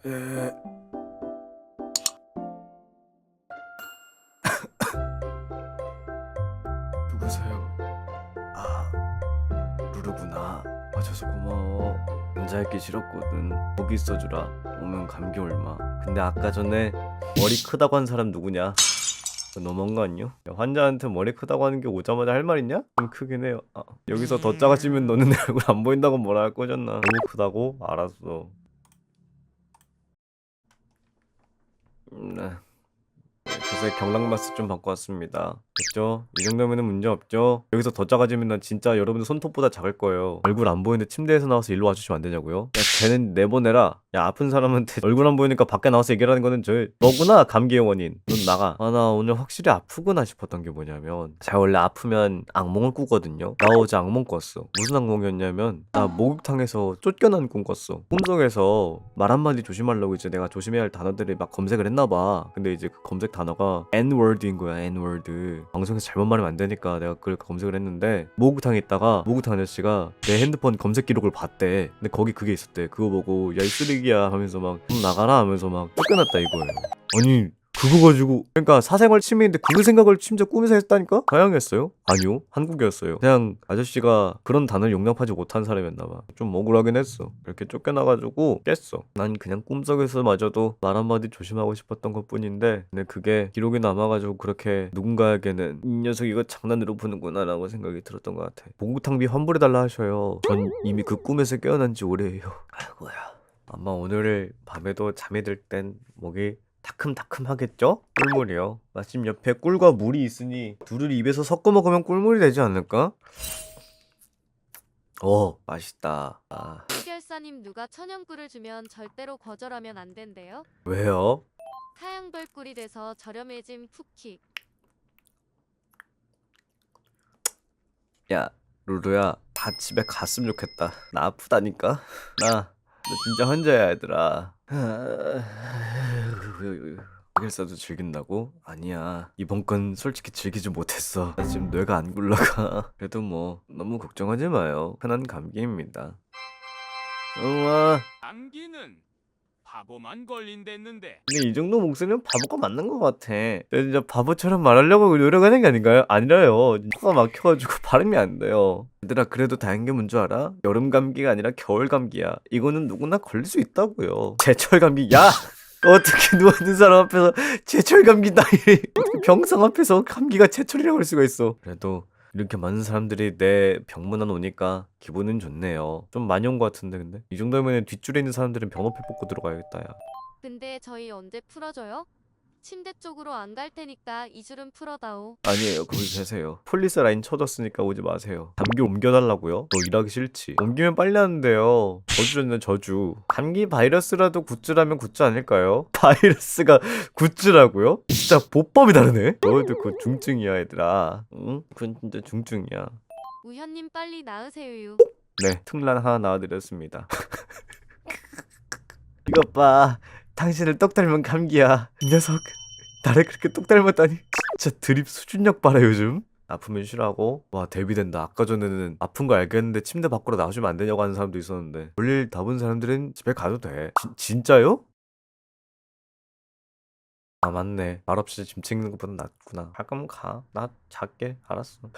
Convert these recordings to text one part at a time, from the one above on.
에... 누구세요? 아, 루루구나. 와줘서 고마워. 혼자 있기 싫었거든. 고기 써주라. 오면 감기 올마. 근데 아까 전에 머리 크다고 한 사람 누구냐? 그거 너무한 거 아니요? 야, 환자한테 머리 크다고 하는 게 오자마자 할 말 있냐? 좀 크긴 해요. 여기서 더 작아지면 너는 내 얼굴 안 보인다고 뭐라 할 거잖아. 너무 크다고? 알았어. 네. 그새 경락마스 좀 받고 왔습니다. 됐죠? 이 정도면은 문제 없죠? 여기서 더 작아지면 난 진짜 여러분들 손톱보다 작을 거예요. 얼굴 안 보이는데 침대에서 나와서 일로 와주시면 안 되냐고요? 야, 쟤는 내보내라. 야, 아픈 사람한테 얼굴 안 보이니까 밖에 나와서 얘기하는 거는 너구나, 감기의 원인. 넌 나가. 나 오늘 확실히 아프구나 싶었던 게 뭐냐면, 제가 원래 아프면 악몽을 꾸거든요. 나 어제 악몽 꿨어. 무슨 악몽이었냐면, 나 목욕탕에서 쫓겨난 꿈 꿨어. 꿈속에서 말 한마디 조심하려고 이제 내가 조심해야 할 단어들을 막 검색을 했나봐. 근데 이제 그 검색 단어가 N-word인 거야. N-word. 방송에서 잘못 말하면 안 되니까 내가 그걸 검색을 했는데, 목욕탕에 있다가 목욕탕 아저씨가 내 핸드폰 검색 기록을 봤대. 근데 거기 그게 있었대. 그거 보고 야 이 쓰레기야 하면서 막 나가라 하면서 막 쫓겨났다 이거예요. 아니 그거 가지고 그러니까 사생활 침해인데 그 생각을 심지어 꿈에서 했다니까? 다양했어요? 아니요, 한국이었어요. 그냥 아저씨가 그런 단어를 용납하지 못한 사람이었나봐. 좀 억울하긴 했어. 이렇게 쫓겨나가지고 깼어. 난 그냥 꿈속에서마저도 말 한마디 조심하고 싶었던 것뿐인데, 근데 그게 기록이 남아가지고 그렇게 누군가에게는 이 녀석 이거 장난으로 푸는구나 라고 생각이 들었던 것 같아. 목욕탕비 환불해달라 하셔요. 전 이미 그 꿈에서 깨어난 지 오래예요. 아이고야. 아마 오늘 밤에도 잠이 들 땐 목이 다큼다큼하겠죠? 꿀물이요. 마침 옆에 꿀과 물이 있으니 둘을 입에서 섞어 먹으면 꿀물이 되지 않을까? 맛있다. 해결사님 누가 천연꿀을 주면 절대로 거절하면 안 된대요. 왜요? 타양벌 꿀이 돼서 저렴해진 푸키. 야, 루루야, 다 집에 갔으면 좋겠다. 나 아프다니까? 너 진짜 환자야, 얘들아. 해결사도 즐긴다고? 아니야. 이번 건 솔직히 즐기지 못했어. 나 지금 뇌가 안 굴러가. 그래도 뭐 너무 걱정하지 마요. 흔한 감기입니다. 응아. 감기는 바보만 걸린댔는데. 근데 이 정도 목소리면 바보가 맞는 것 같아. 내가 진짜 바보처럼 말하려고 노력하는 게 아닌가요? 아니라요. 코가 막혀가지고 발음이 안 돼요. 얘들아, 그래도 다행인 게 뭔 줄 알아? 여름 감기가 아니라 겨울 감기야. 이거는 누구나 걸릴 수 있다고요. 제철 감기. 야! 어떻게 누워있는 사람 앞에서 제철 감기 따위 어떻게 병상 앞에서 감기가 제철이라고 할 수가 있어. 그래도 이렇게 많은 사람들이 내 병문안 오니까 기분은 좋네요. 좀 많이 온 것 같은데 근데? 이 정도면 뒷줄에 있는 사람들은 병원비 뽑고 들어가야겠다 야. 근데 저희 언제 풀어줘요? 침대 쪽으로 안 갈 테니까 이 줄은 풀어다오. 아니에요, 거기 계세요. 폴리스 라인 쳐졌으니까 오지 마세요. 감기 옮겨달라고요? 너 일하기 싫지? 옮기면 빨리 하는데요. 저주였네 저주. 감기 바이러스라도 굿즈라면 굿즈 아닐까요? 바이러스가 굿즈라고요? 진짜 보법이 다르네. 너희들 그거 중증이야 얘들아. 응? 그건 진짜 중증이야. 우현님 빨리 나으세요. 네, 특란 하나 나와드렸습니다. 이것 봐, 당신을 똑 닮은 감기야. 이 녀석 나를 그렇게 똑 닮았다니. 진짜 드립 수준력 봐라 요즘. 아프면 쉬라고? 와, 대비된다. 아까 전에는 아픈 거 알겠는데 침대 밖으로 나와주면 안 되냐고 하는 사람도 있었는데, 볼일 다 본 사람들은 집에 가도 돼. 진짜요? 아, 맞네. 말없이 짐 챙기는 것보다 낫구나. 갈 거면 가. 나 잘게. 알았어.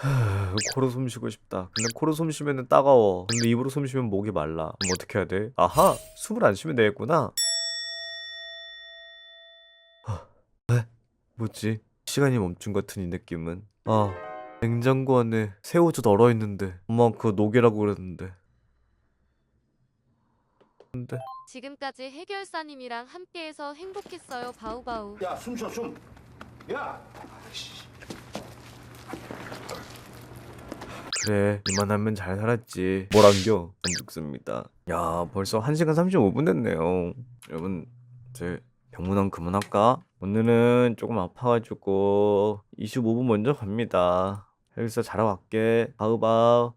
코로 숨 쉬고 싶다. 근데 코로 숨 쉬면 따가워. 근데 입으로 숨 쉬면 목이 말라. 그럼 어떻게 해야 돼? 아하! 숨을 안 쉬면 되겠구나. 뭐지? 시간이 멈춘 것 같은 이 느낌은. 냉장고 안에 새우젓 얼어있는데 엄마 그거 녹이라고 그랬는데. 근데 지금까지 해결사님이랑 함께해서 행복했어요. 바우바우. 야, 숨 쉬어, 숨. 야! 그래, 이만하면 잘 살았지. 뭘 안겨? 안 죽습니다. 야, 벌써 1시간 35분 됐네요. 여러분, 제 병문안 그만할까? 오늘은 조금 아파가지고 25분 먼저 갑니다. 여기서 자러 갈게. 바우바우.